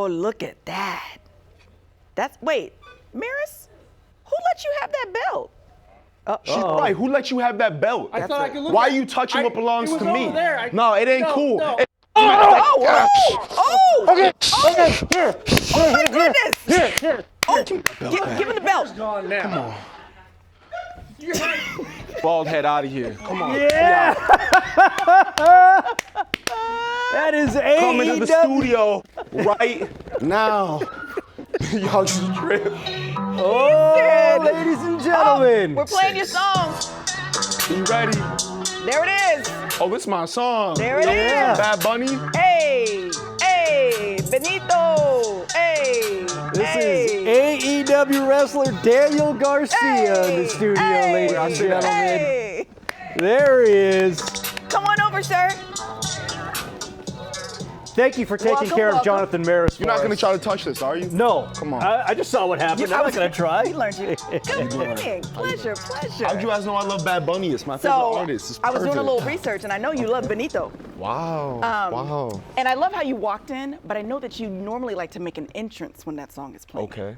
Oh, look at that. Wait, Maris, who let you have that belt? She's right. Who let you have that belt? I thought I could look Why at are you touching what belongs it was to me? over there. No, it ain't cool. No. It- Okay. Here. Oh my goodness. Here. Oh, give him the belt. Gone now. Come on. Bald head out of here. Come on. Yeah. That is AEW. Come into the studio right now. Y'all strip. Oh, ladies and gentlemen. We're playing your song. You ready? There it is. Oh, this is my song. There it is. Bad Bunny. Hey, Benito. Hey, This is AEW wrestler Daniel Garcia in the studio, ladies and gentlemen. Hey. There he is. Come on over, sir. Thank you for taking care of Jonathan Maris. You're not going to try to touch this, are you? No. Come on. I just saw what happened. I'm not going to try. He learned you. Good morning. Pleasure. How'd you guys know I love Bad Bunny? It's my favorite artist. It's I was doing a perfect. little research, and I know you love Benito. Wow. Wow. And I love how you walked in, but I know that you normally like to make an entrance when that song is playing. Okay.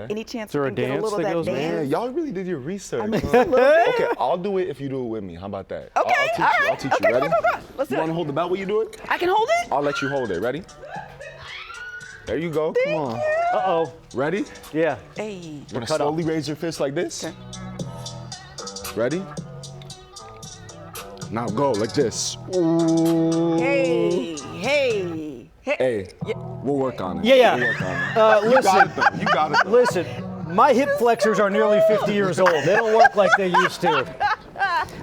Any chance there we a can get a dance little that of goes that with it? dance? Man, y'all really did your research. A little bit. Okay, I'll do it if you do it with me. How about that? Okay, I'll teach all you. right. I'll teach Okay, you. Ready? go. Let's do You want it. to hold the belt while you do it? I can hold it? I'll let you hold it. Ready? There you go. Come on. Uh-oh. Ready? Yeah. Hey. You're going to slowly raise your fist like this. Okay. Ready? Now go like this. Hey. Hey, we'll work on it. Yeah. We'll work on it. Listen. You got it, though. You got it, though. Listen, my hip flexors are nearly 50 years old. They don't work like they used to.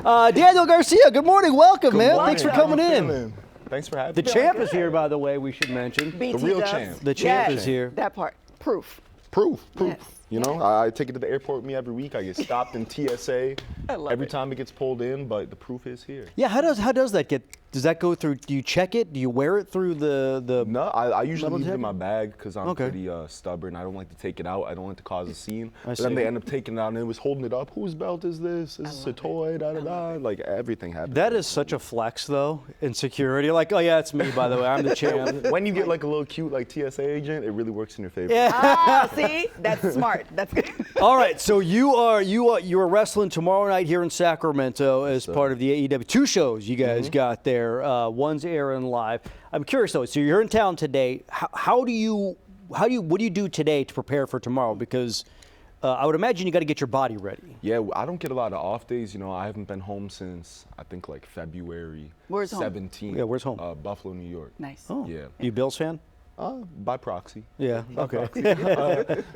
Daniel Garcia, good morning. Welcome, man. morning. Thanks for How coming you in. feeling? Thanks for having The me. champ is here, by the way, we should mention. BT real Dubs. champ. The champ Yes, is here. That part. Proof. Proof. Yes. You know, I take it to the airport with me every week. I get stopped in TSA I love every it. time it gets pulled in, but the proof is here. Yeah, how does that get? Does that go through? Do you check it? Do you wear it through the? No, I usually Metal leave it in jacket? my bag because I'm Okay. pretty stubborn. I don't like to take it out. I don't like to cause a scene. I But see. then they end up taking it out and it was holding it up. Whose belt is this? Is this a toy? Da da da. Like everything happens. That is such a flex, though, in security. Like, oh yeah, it's me, by the way. I'm the champ. When you get like a little cute like TSA agent, it really works in your favor. Ah, see? That's smart. That's good. All right, so you're wrestling tomorrow night here in Sacramento as part of the AEW. Two shows you guys got there. One's airing live. I'm curious though. So you're in town today. What do you do today to prepare for tomorrow? Because I would imagine you got to get your body ready. Yeah, I don't get a lot of off days. You know, I haven't been home since I think like February Where's home? 17th. Yeah, where's home? Buffalo, New York. Nice. Oh, Yeah. You a Bills fan? By proxy. Yeah. Okay.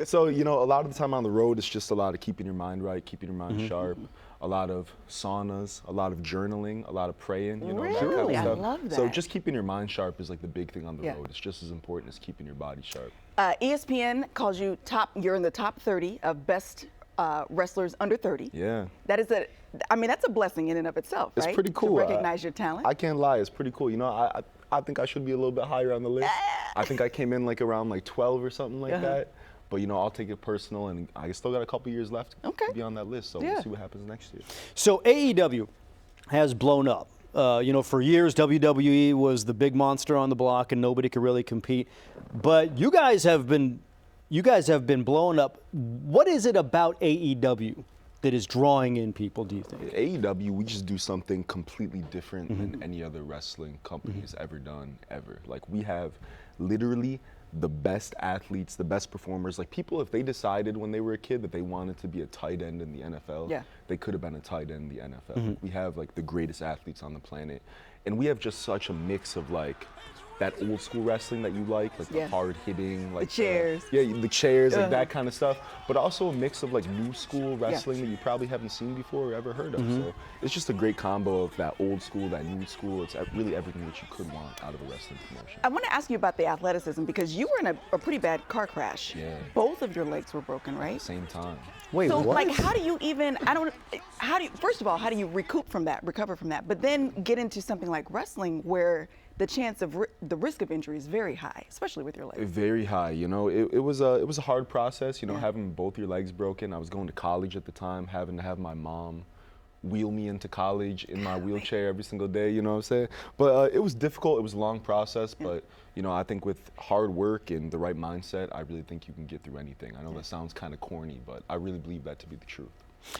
So, you know, a lot of the time on the road, it's just a lot of keeping your mind right, keeping your mind sharp, a lot of saunas, a lot of journaling, a lot of praying, you know, that kind of Really? I stuff. love So that. just keeping your mind sharp is like the big thing on the Yeah. road. It's just as important as keeping your body sharp. ESPN calls you you're in the top 30 of best wrestlers under 30. Yeah. That's a blessing in and of itself, It's right? pretty cool. To recognize your talent. I can't lie, it's pretty cool. You know, I think I should be a little bit higher on the list. I think I came in like around like 12 or something like that. But you know, I'll take it personal, and I still got a couple years left to be on that list. So Yeah. we'll see what happens next year. So AEW has blown up. You know, for years WWE was the big monster on the block, and nobody could really compete. But you guys have been blowing up. What is it about AEW that is drawing in people, do you think? AEW, we just do something completely different than any other wrestling company has ever done, ever. Like, we have literally the best athletes, the best performers. Like, people, if they decided when they were a kid that they wanted to be a tight end in the NFL, they could have been a tight end in the NFL. Like, we have, like, the greatest athletes on the planet. And we have just such a mix of, like, that old school wrestling that you like the hard hitting, like the chairs. The chairs, like that kind of stuff. But also a mix of like new school wrestling that you probably haven't seen before or ever heard of. So it's just a great combo of that old school, that new school. It's really everything that you could want out of a wrestling promotion. I want to ask you about the athleticism because you were in a pretty bad car crash. Yeah. Both of your legs were broken, right? Same time. Wait, So, what? like, how do you first of all, how do you recover from that, but then get into something like wrestling where the chance of the risk of injury is very high, especially with your legs? Very high. You know, it was a hard process. You know, having both your legs broken. I was going to college at the time, having to have my mom wheel me into college in my wheelchair every single day, you know what I'm saying? But it was difficult, it was a long process, but you know, I think with hard work and the right mindset, I really think you can get through anything. I know that sounds kind of corny, but I really believe that to be the truth.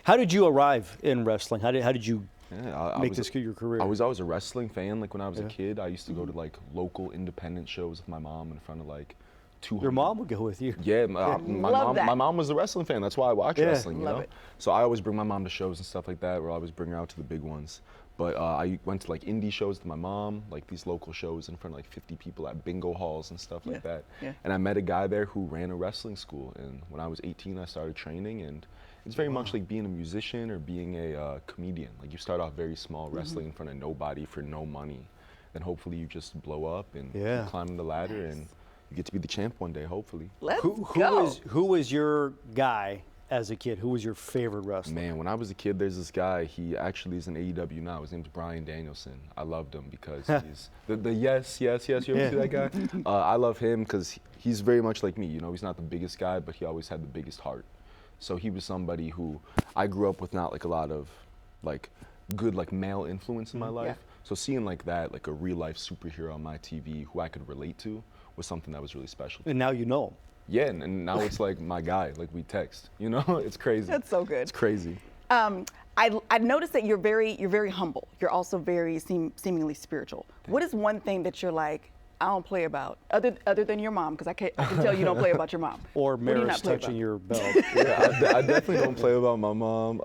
How did you arrive in wrestling? How did you make was this your career? I was always a wrestling fan. Like when I was a kid, I used to go to like local independent shows with my mom in front of like 200. Your mom would go with you. Yeah, my mom was a wrestling fan. That's why I watch wrestling, you Love know? it. So I always bring my mom to shows and stuff like that, or I always bring her out to the big ones. But I went to like indie shows with my mom, like these local shows in front of like 50 people at bingo halls and stuff like that. Yeah. And I met a guy there who ran a wrestling school. And when I was 18, I started training. And it's very much like being a musician or being a comedian. Like you start off very small, wrestling in front of nobody for no money. Then hopefully you just blow up and keep climbing the ladder and you get to be the champ one day, hopefully. Let's go. Who was your guy as a kid? Who was your favorite wrestler? Man, when I was a kid, there's this guy. He actually is in AEW now. His name's Brian Danielson. I loved him because he's the yes. You ever see that guy? I love him because he's very much like me. You know, he's not the biggest guy, but he always had the biggest heart. So he was somebody who I grew up with, not like a lot of like good like male influence in my life. So seeing like that, like a real life superhero on my TV who I could relate to was something that was really special. And now you know him. Yeah, and now it's like my guy, like we text, you know? It's crazy. That's so good. It's crazy. I noticed that you're very humble. You're also very seemingly spiritual. What is one thing that you're like, I don't play about, other than your mom, because I can tell you don't play about your mom. Or What do you Maris not play touching about? your belt. Yeah, I definitely don't play about my mom.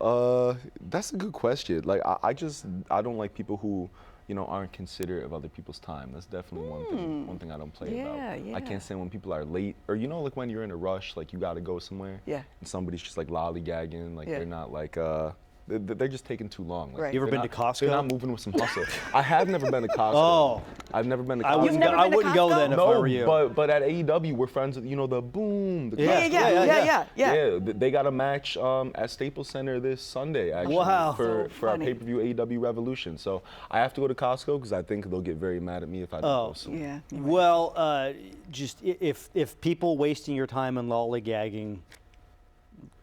That's a good question. Like, I don't like people who, you know, aren't considerate of other people's time. That's definitely one thing I don't play about. Yeah. I can't stand when people are late, or you know, like when you're in a rush, like you gotta go somewhere. Yeah. And somebody's just like lollygagging, like Yeah. they're not like they're just taking too long. Like, Right. You ever they're been to not- Costco? They're not moving with some hustle. I have never been to Costco. Oh. I've never been to I Costco. wouldn't, never go, I been to wouldn't go Costco? then if I No, were you. but at AEW we're friends with, you know, the Boom. The Yeah. Costco. Yeah. They got a match at Staples Center this Sunday, actually, Wow. for So our funny. pay-per-view AEW Revolution. So I have to go to Costco because I think they'll get very mad at me if I don't go soon. Yeah. you might. Well, just if people wasting your time and lollygagging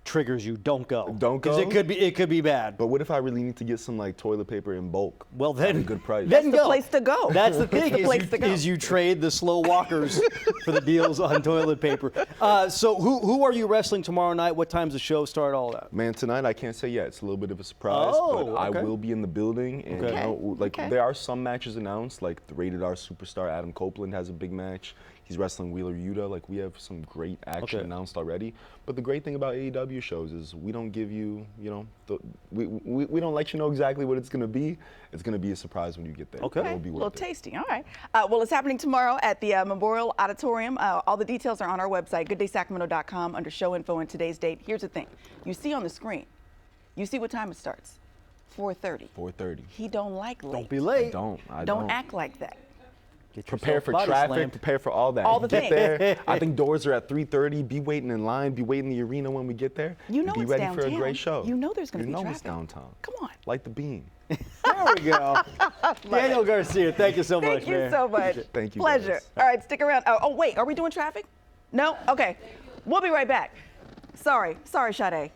triggers you, don't go. Don't go? Because it could be bad. But what if I really need to get some like toilet paper in bulk? Well, at then a good price. Then That's the go. place to go. That's the thing. the place to go. Is you trade the slow walkers for the deals on toilet paper. So who are you wrestling tomorrow night? What time's the show start? All that. Man, tonight I can't say yet. It's a little bit of a surprise, Oh, but I okay. will be in the building. And Okay. you know, like Okay. there are some matches announced, like the Rated R superstar Adam Copeland has a big match. He's wrestling Wheeler Yuta. Like we have some great action Okay. announced already. But the great thing about AEW shows is we don't give you, you know, we don't let you know exactly what it's gonna be. It's gonna be a surprise when you get there. Okay. It'll be A little worth it. tasty. All right. Well, it's happening tomorrow at the Memorial Auditorium. All the details are on our website, gooddaysacramento.com, under show info and today's date. Here's the thing. You see on the screen, you see what time it starts. 4:30. 4:30. He don't like late. Don't be late. I Don't don't. act like that. Get Prepare yourself for body traffic, slammed. prepare for all that. All the Get things. there. I think doors are at 3:30. Be waiting in line. Be waiting in the arena when we get there. You know be it's ready downtown. for a great show. You know there's gonna be You know traffic. it's downtown. Come on. Light the beam. There we go. Daniel Garcia, thank you so much, Thank you man. so much. Thank you, Pleasure. guys. All right, stick around. Oh, wait, are we doing traffic? No? Okay. We'll be right back. Sorry, Sade.